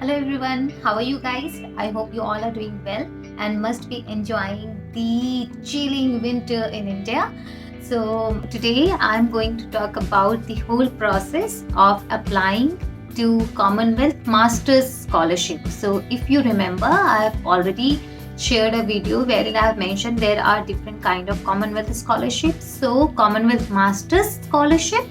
Hello everyone, how are you guys? I hope you all are doing well and must be enjoying the chilling winter in India. So, today I'm going to talk about the whole process of applying to Commonwealth Masters Scholarship. So, if you remember, I have already shared a video wherein I have mentioned there are different kind of Commonwealth scholarships. So, Commonwealth Masters Scholarship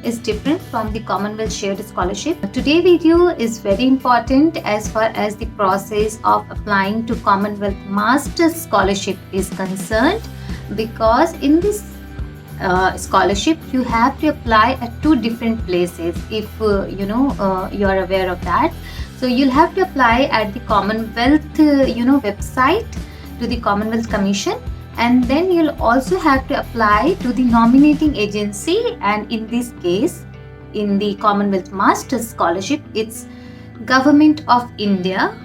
is different from the Commonwealth Shared Scholarship. Today's video is very important as far as the process of applying to Commonwealth Masters Scholarship is concerned, because in this scholarship you have to apply at two different places. If you are aware of that, so you'll have to apply at the Commonwealth website to the Commonwealth Commission, and then you'll also have to apply to the nominating agency, and in this case in the Commonwealth Masters Scholarship it's Government of India.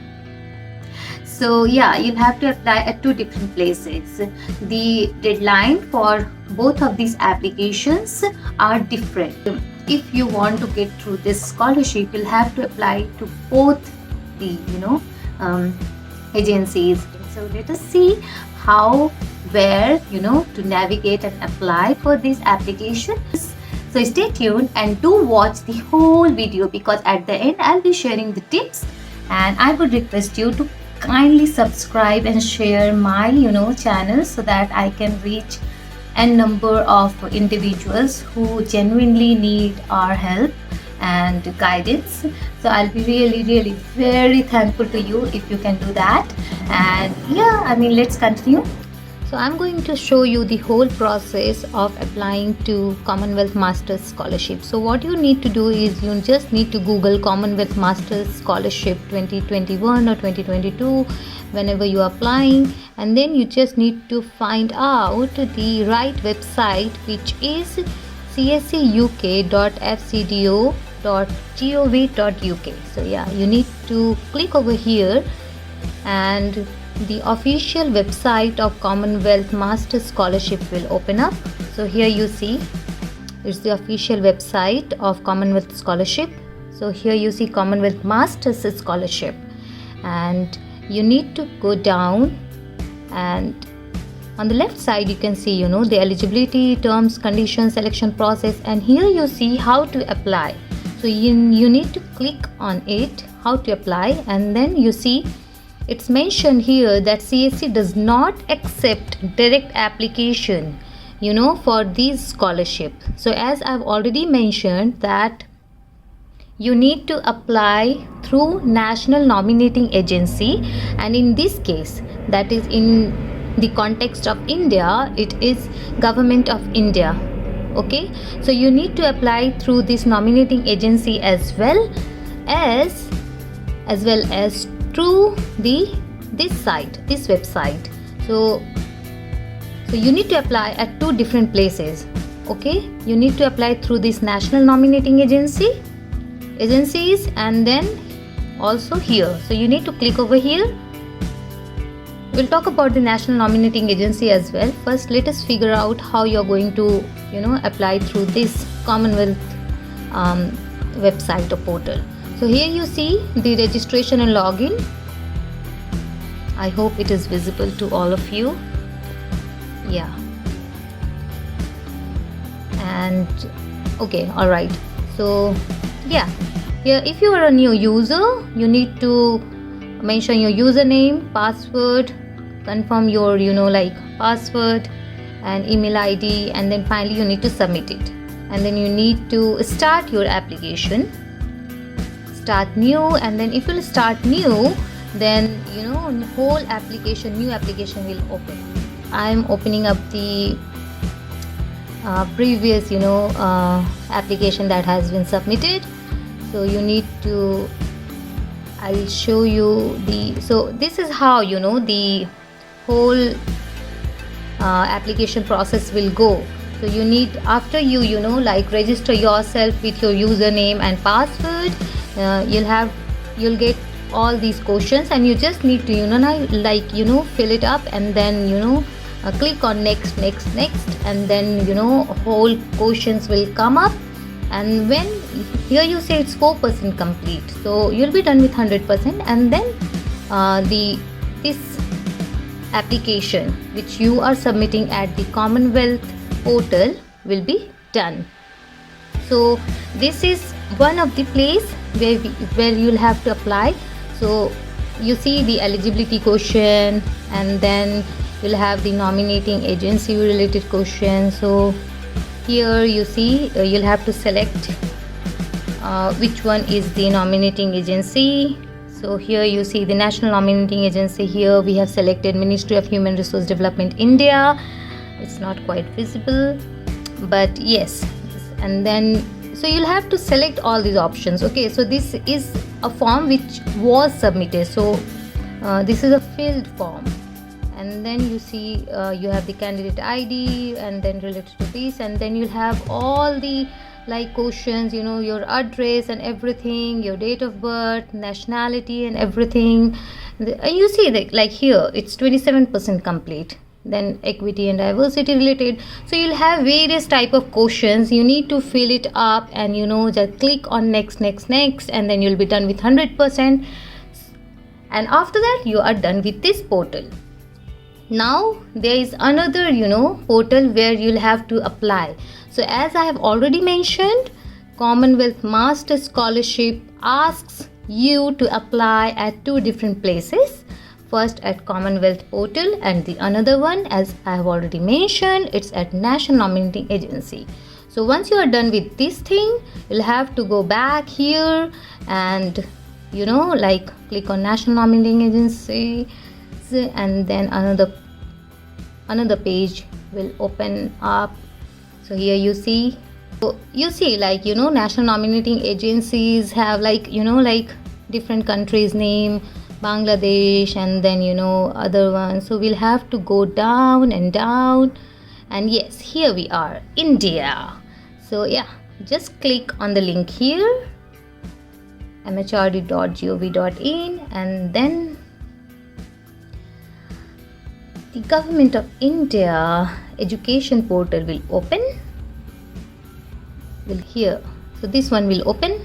So yeah, you'll have to apply at two different places. The deadline for both of these applications are different. If you want to get through this scholarship, you'll have to apply to both the agencies. So let us see how, where to navigate and apply for these applications. So stay tuned and do watch the whole video, because at the end I'll be sharing the tips, and I would request you to kindly subscribe and share my channel so that I can reach a number of individuals who genuinely need our help and guidance. So I'll be really very thankful to you if you can do that. And yeah, let's continue. So I'm going to show you the whole process of applying to Commonwealth Masters Scholarship. So what you need to do is you just need to Google Commonwealth Masters Scholarship 2021 or 2022 whenever you are applying, and then you just need to find out the right website, which is cscuk.fcdo.gov.uk. So yeah, you need to click over here, and the official website of Commonwealth Masters Scholarship will open up. So here you see it's the official website of Commonwealth Scholarship. So here you see Commonwealth Masters Scholarship, and you need to go down, and on the left side you can see the eligibility, terms, conditions, selection process, and here you see how to apply. So you need to click on it, how to apply, and then you see it's mentioned here that CSC does not accept direct application for these scholarship. So as I've already mentioned that you need to apply through National Nominating Agency, and in this case, that is in the context of India, it is Government of India. Okay, so you need to apply through this nominating agency as well as through this website. So you need to apply at two different places. Okay, you need to apply through this National Nominating agencies, and then also here. So you need to click over here. We'll talk about the National Nominating Agency as well. First, let us figure out how you're going to apply through this Commonwealth website or portal. So here you see the registration and login. I hope it is visible to all of you. Yeah. And okay, all right. So yeah, here if you are a new user, you need to mention your username, password, confirm your password and email ID, and then finally you need to submit it, and then you need to start your application. Start new, and then if you start new, then whole new application will open. I'm opening up the previous application that has been submitted. So you need to, I'll show you so this is how the whole application process will go. So you need, after you register yourself with your username and password, you'll get all these questions, and you just need to fill it up, and then click on next, and then whole questions will come up, and when here you say it's 4% complete, so you'll be done with 100%, and then this application which you are submitting at the Commonwealth portal will be done. So this is one of the place where you'll have to apply. So you see the eligibility question, and then you'll have the nominating agency related question. So here you see you'll have to select which one is the nominating agency. So here you see the national nominating agency. Here we have selected Ministry of Human Resource Development, India. It's not quite visible, but yes. And then so you'll have to select all these options. Okay, so this is a form which was submitted. So this is a filled form, and then you see you have the candidate ID, and then related to this, and then you'll have all the like questions, your address and everything, your date of birth, nationality and everything. And you see that like here it's 27% complete. Then equity and diversity related. So you'll have various type of questions. You need to fill it up, and just click on next, and then you'll be done with 100%. And after that you are done with this portal. Now there is another portal where you'll have to apply. So as I have already mentioned, Commonwealth Master Scholarship asks you to apply at two different places. First at Commonwealth portal, and the another one, as I have already mentioned, it's at National Nominating Agency. So once you are done with this thing, you'll have to go back here and like click on National Nominating Agency, and then another page will open up. So here you see like national nominating agencies have like different countries name, Bangladesh, and then other ones. So we'll have to go down and down, and yes, here we are, India. So yeah, just click on the link here, mhrd.gov.in, and then the Government of India education portal will open. Here, so this one will open.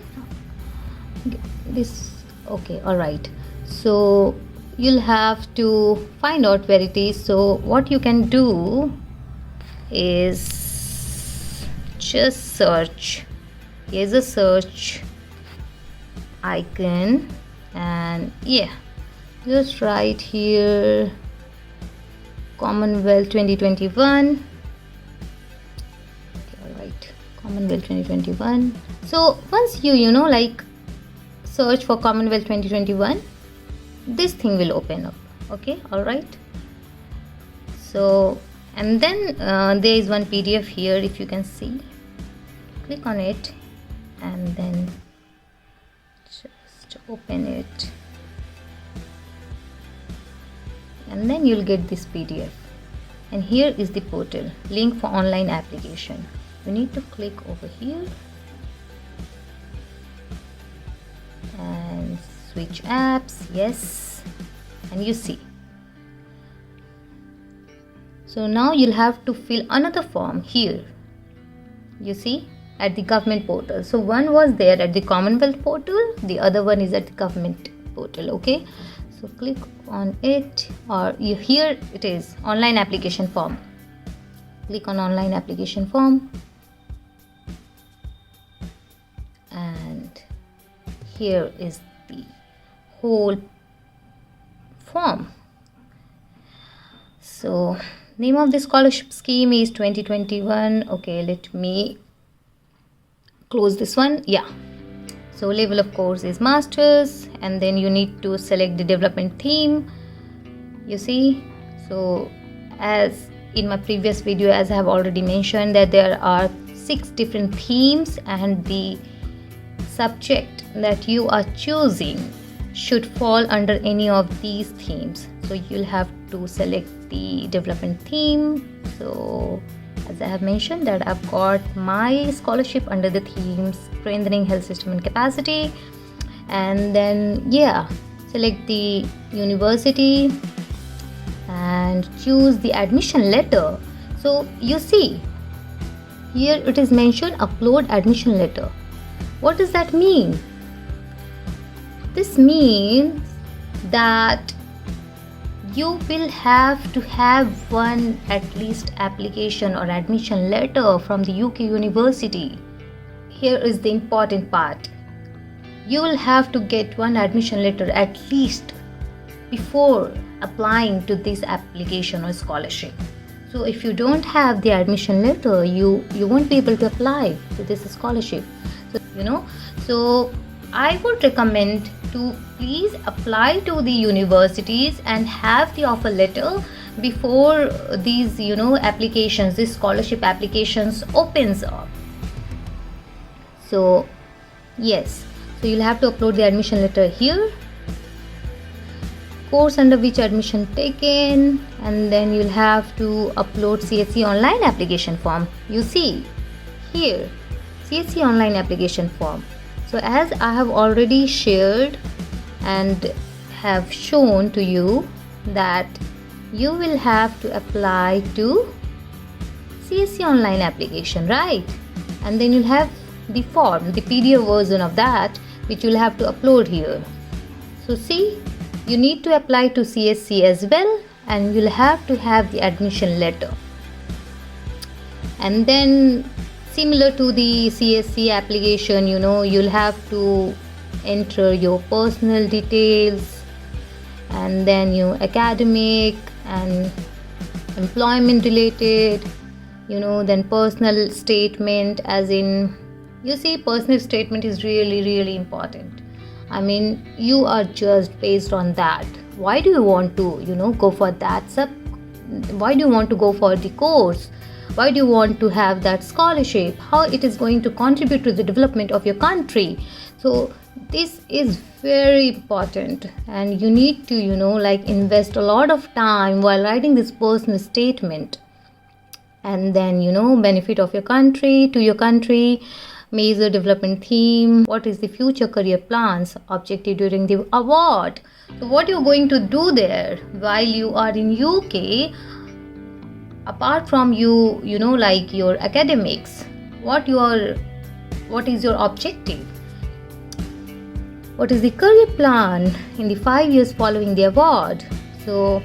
This, okay, all right. So you'll have to find out where it is. So what you can do is just search. Here's a search icon, and yeah, just right here, Commonwealth 2021. Okay, all right, Commonwealth 2021. So once you like search for Commonwealth 2021, this thing will open up. Okay, all right. So, and then there is one PDF here, if you can see. Click on it, and then just open it, and then you'll get this PDF. And here is the portal, link for online application. You need to click over here and switch apps, yes, and you see. So now you'll have to fill another form here, you see, at the government portal. So one was there at the Commonwealth portal, the other one is at the government portal. Okay, so click on it, or here it is, online application form. Click on online application form, and here is the whole form. So name of the scholarship scheme is 2021. Okay, let me close this one. Yeah, so level of course is masters, and then you need to select the development theme, you see. So as in my previous video, as I have already mentioned, that there are 6 different themes, and the subject that you are choosing should fall under any of these themes. So you'll have to select the development theme. So as I have mentioned, that I've got my scholarship under the themes strengthening health system and capacity, and then yeah, select the university and choose the admission letter. So you see here it is mentioned upload admission letter. What does that mean? This means that you will have to have one at least application or admission letter from the UK university. Here is the important part. You will have to get one admission letter at least before applying to this application or scholarship. So if you don't have the admission letter, you won't be able to apply to this scholarship. So I would recommend to please apply to the universities and have the offer letter before these applications, these scholarship applications opens up. So yes, so you'll have to upload the admission letter here, course under which admission taken, and then you'll have to upload CSE online application form. You see here, CSE online application form. So as I have already shared and have shown to you that you will have to apply to CSE online application, right? And then you'll have the form, the PDF version of that, which you'll have to upload here. So see, you need to apply to CSE as well, and you'll have to have the admission letter. And then similar to the CSE application, you'll have to enter your personal details, and then your academic and employment related, then personal statement, as in, you see, personal statement is really, really important. I mean, you are judged based on that. Why do you want to, go for that why do you want to go for the course? Why do you want to have that scholarship? How it is going to contribute to the development of your country? So this is very important, and you need to, invest a lot of time while writing this personal statement. And then, benefit of your country, to your country, major development theme, what is the future career plans, objective during the award. So what you're going to do there while you are in UK, apart from your academics, what is your objective? What is the career plan in the 5 years following the award? So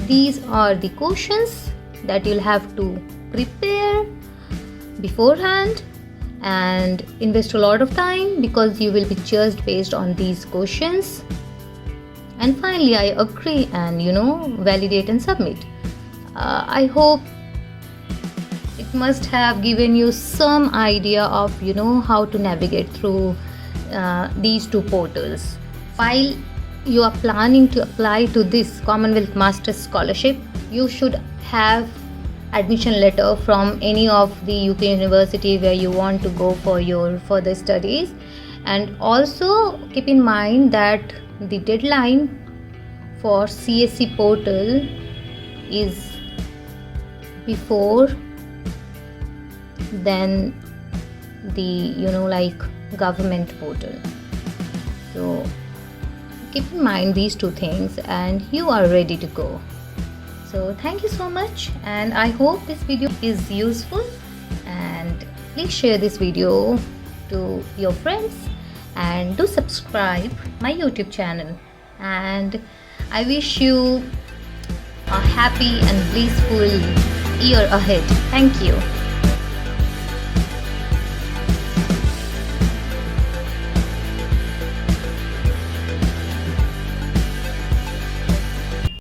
these are the questions that you'll have to prepare beforehand and invest a lot of time, because you will be judged based on these questions. And finally, I agree and validate and submit. I hope it must have given you some idea of how to navigate through these two portals. While you are planning to apply to this Commonwealth Masters Scholarship, you should have admission letter from any of the UK university where you want to go for your further studies. And also keep in mind that the deadline for CSE portal is before than the government portal. So keep in mind these two things and you are ready to go. So thank you so much, and I hope this video is useful, and please share this video to your friends and do subscribe my YouTube channel. And I wish you a happy and blissful year ahead. Thank you.